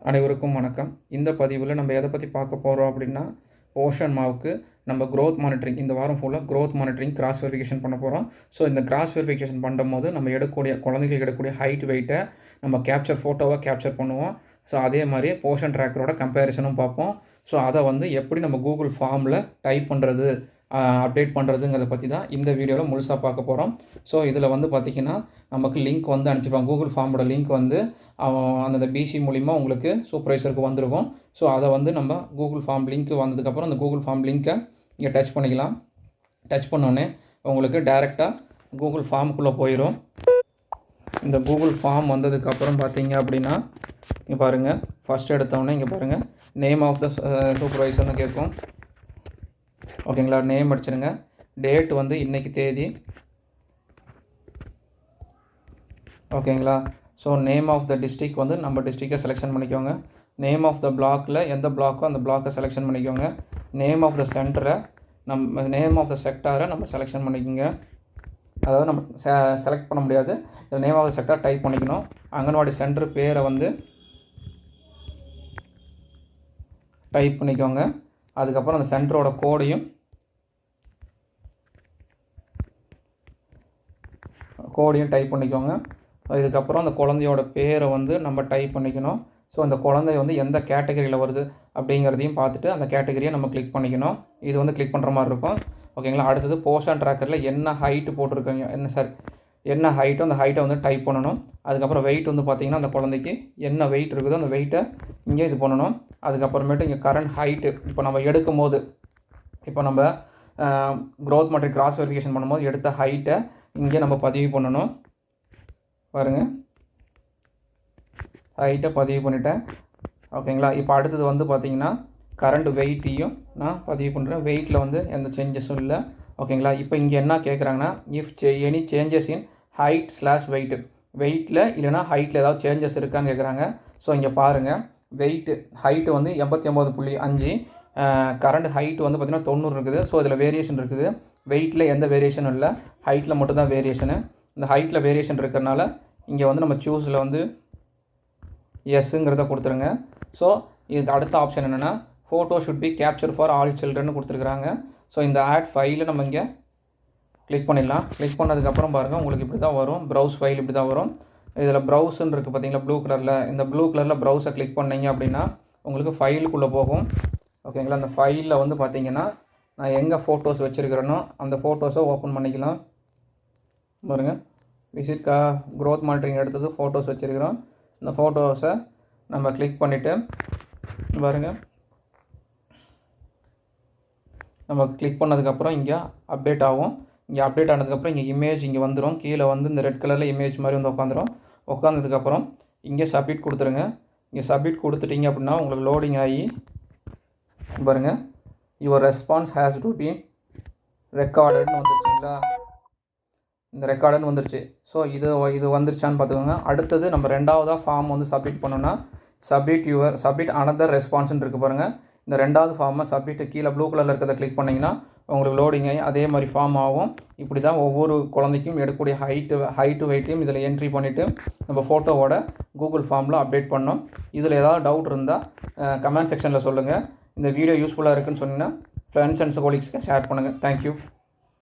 அனைவருக்கும் வணக்கம். இந்த பதிவில் நம்ம எதை பற்றி பார்க்க போகிறோம் அப்படின்னா, ஓஷன் மாவுக்கு நம்ம க்ரோத் மானிட்டரிங் இந்த வாரம் ஃபுல்லாக க்ரோத் மானிட்டரிங் கிராஸ் வெரிஃபிகேஷன் பண்ண போகிறோம். ஸோ இந்த கிராஸ் வெரிஃபிகேஷன் பண்ணும்போது நம்ம குழந்தைகளுக்கு எடுக்கக்கூடிய ஹைட் வெயிட்டை நம்ம ஃபோட்டோவாக கேப்சர் பண்ணுவோம். ஸோ அதே மாதிரி போஷன் ட்ராக்கரோட கம்பேரிசனும் பார்ப்போம். ஸோ அதை எப்படி நம்ம கூகுள் ஃபார்மில் டைப் பண்ணுறது, அப்டேட் பண்ணுறதுங்கிறத பற்றி தான் இந்த வீடியோவில் முழுசாக பார்க்க போகிறோம். ஸோ இதில் பார்த்திங்கன்னா நமக்கு லிங்க் அனுப்பிச்சிருப்பாங்க. கூகுள் ஃபார்மோட லிங்க் அந்த பிசி மூலிமா உங்களுக்கு சூப்பர்வைசருக்கு வந்திருக்கும். ஸோ அதை நம்ம கூகுள் ஃபார்ம் லிங்க் வந்ததுக்கப்புறம் அந்த கூகுள் ஃபார்ம் லிங்க்கை இங்கே டச் பண்ணிக்கலாம். டச் பண்ணோடனே உங்களுக்கு டைரெக்டாக கூகுள் ஃபார்முக்குள்ளே போயிடும். இந்த கூகுள் ஃபார்ம் வந்ததுக்கப்புறம் பார்த்தீங்க அப்படின்னா இங்கே பாருங்கள், ஃபஸ்ட் எடுத்தோடனே இங்கே பாருங்கள் நேம் ஆஃப் த சூப்பர்வைசர்னு கேட்கும். ஓகேங்களா, நேம் அடிச்சிடுங்க. டேட் இன்றைக்கி தேதி. ஓகேங்களா, so name of the district நம்ம டிஸ்ட்ரிக்டை செலெக்ஷன் பண்ணிக்கோங்க. நேம் ஆஃப் த பிளாக்கில் எந்த பிளாக்கோ அந்த பிளாக்கை செலெக்ஷன் பண்ணிக்கோங்க. நேம் ஆஃப் த சென்டரை நேம் ஆஃப் த செக்டாரை நம்ம செலெக்ஷன் பண்ணிக்கோங்க. அதாவது நம்ம செலக்ட் பண்ண முடியாது, name of the sector type பண்ணிக்கணும். அங்கன்வாடி சென்டர் பேரை டைப் பண்ணிக்கோங்க. அதுக்கப்புறம் அந்த சென்டரோட கோடையும் டைப் பண்ணிக்கோங்க. இதுக்கப்புறம் அந்த குழந்தையோட பேரை நம்ம டைப் பண்ணிக்கணும். ஸோ அந்த குழந்தை எந்த கேட்டகரியில் வருது அப்படிங்கிறதையும் பார்த்துட்டு அந்த கேட்டகரியை நம்ம கிளிக் பண்ணிக்கணும். இது கிளிக் பண்ணுற மாதிரி இருக்கும். ஓகேங்களா, அடுத்தது போஷன் ட்ராக்கரில் என்ன ஹைட்டு போட்டிருக்கீங்க, என்ன ஹைட்டோ அந்த ஹைட்டை டைப் பண்ணணும். அதுக்கப்புறம் வெயிட் பார்த்திங்கன்னா அந்த குழந்தைக்கு என்ன வெயிட் இருக்குதோ அந்த வெயிட்டை இங்கே இது பண்ணணும். அதுக்கப்புறமேட்டு இங்கே கரண்ட் ஹைட்டு இப்போ நம்ம எடுக்கும் போது நம்ம க்ரோத் மற்றும் கிராஸ் வெரிஃபிகேஷன் பண்ணும்போது எடுத்த ஹைட்டை இங்கே நம்ம பதிவு பண்ணணும். பாருங்கள், ஹைட்டை பதிவு பண்ணிட்டேன். ஓகேங்களா, இப்போ அடுத்தது பார்த்திங்கன்னா கரண்ட் வெயிட்டையும் நான் பதிவு பண்ணுறேன். வெயிட்டில் எந்த சேஞ்சஸும் இல்லை. ஓகேங்களா, இப்போ இங்கே என்ன கேட்குறாங்கன்னா, இஃப் எனி சேஞ்சஸ் இன் ஹைட்/வெயிட்டு, வெயிட்டில் இல்லைனா ஹைட்டில் ஏதாவது சேஞ்சஸ் இருக்கான்னு கேட்குறாங்க. ஸோ இங்கே பாருங்கள், ஹைட்டு 89.5, கரண்ட் ஹைட்டு பார்த்திங்கன்னா 90 இருக்குது. ஸோ இதில் வேரியேஷன் இருக்குது. வெயிட்டில் எந்த வேரியேஷனும் இல்லை, ஹைட்டில் மட்டும்தான் வேரியேஷனு. இந்த ஹைட்டில் வேரியேஷன் இருக்கிறனால இங்கே நம்ம சூஸில் எஸ்ஸுங்கிறத கொடுத்துருங்க. ஸோ இதுக்கு அடுத்த ஆப்ஷன் என்னென்னா, photo should be capture for all children கொடுத்துருக்குறாங்க. ஸோ இந்த ஆட் ஃபைலை நம்ம இங்கே கிளிக் பண்ணிடலாம். கிளிக் பண்ணதுக்கப்புறம் பாருங்கள், உங்களுக்கு இப்படி தான் வரும். ப்ரௌஸ் ஃபைல் இப்படி தான் வரும். இதில் ப்ரௌஸ்ன்னு இருக்குது பார்த்தீங்களா, ப்ளூ கலரில். இந்த ப்ளூ கலரில் ப்ரௌஸை கிளிக் பண்ணிங்க அப்படின்னா உங்களுக்கு ஃபைலுக்குள்ளே போகும். ஓகேங்களா, அந்த ஃபைலில் பார்த்தீங்கன்னா நான் எங்கே ஃபோட்டோஸ் வச்சுருக்கிறேனோ அந்த ஃபோட்டோஸை ஓப்பன் பண்ணிக்கலாம். பாருங்கள், க்ரோத் மானிட்டரிங் எடுத்தது ஃபோட்டோஸ் வச்சுருக்கிறோம். இந்த ஃபோட்டோஸை நம்ம கிளிக் பண்ணிவிட்டு பாருங்கள், நம்ம கிளிக் பண்ணதுக்கப்புறம் இங்கே அப்டேட் ஆகும். இங்கே அப்டேட் ஆனதுக்கப்புறம் இங்கே இமேஜ் இங்கே வந்துடும். கீழே இந்த ரெட் கலரில் இமேஜ் மாதிரி உட்காந்துரும். உட்காந்ததுக்கப்புறம் இங்கே சப்மிட் கொடுத்துருங்க. இங்கே சப்மிட் கொடுத்துட்டிங்க அப்படின்னா உங்களுக்கு லோடிங் ஆகி பாருங்கள், your response has to been ரெக்கார்டுன்னு வந்துருச்சுங்களா. இந்த ரெக்கார்டுன்னு வந்துருச்சு. ஸோ இது வந்துருச்சான்னு பார்த்துக்கோங்க. அடுத்தது நம்ம ரெண்டாவதாக ஃபார்ம் சப்மிட் பண்ணோன்னா சப்மிட் அனதர் ரெஸ்பான்ஸ்ன்னு இருக்குது பாருங்கள். இந்த ரெண்டாவது ஃபார்மை சப்மிட் கீழே ப்ளூ கலரில் இருக்கிறத கிளிக் பண்ணிங்கன்னா உங்களுக்கு லோடிங் ஆகி அதே மாதிரி ஃபார்ம் ஆகும். இப்படி தான் ஒவ்வொரு குழந்தைக்கும் எடுக்கக்கூடிய ஹைட்டு வெயிட்டையும் இதில் என்ட்ரி பண்ணிவிட்டு நம்ம ஃபோட்டோவோட கூகுள் ஃபார்மில் அப்டேட் பண்ணோம். இதில் ஏதாவது டவுட் இருந்தால் கமெண்ட் செக்ஷனில் சொல்லுங்கள். இந்த வீடியோ யூஸ்ஃபுல்லாக இருக்குன்னு சொன்னீங்கன்னா ஃப்ரெண்ட்ஸ் அண்ட் கொலீக்ஸ்க்கு ஷேர் பண்ணுங்கள். தேங்க்யூ.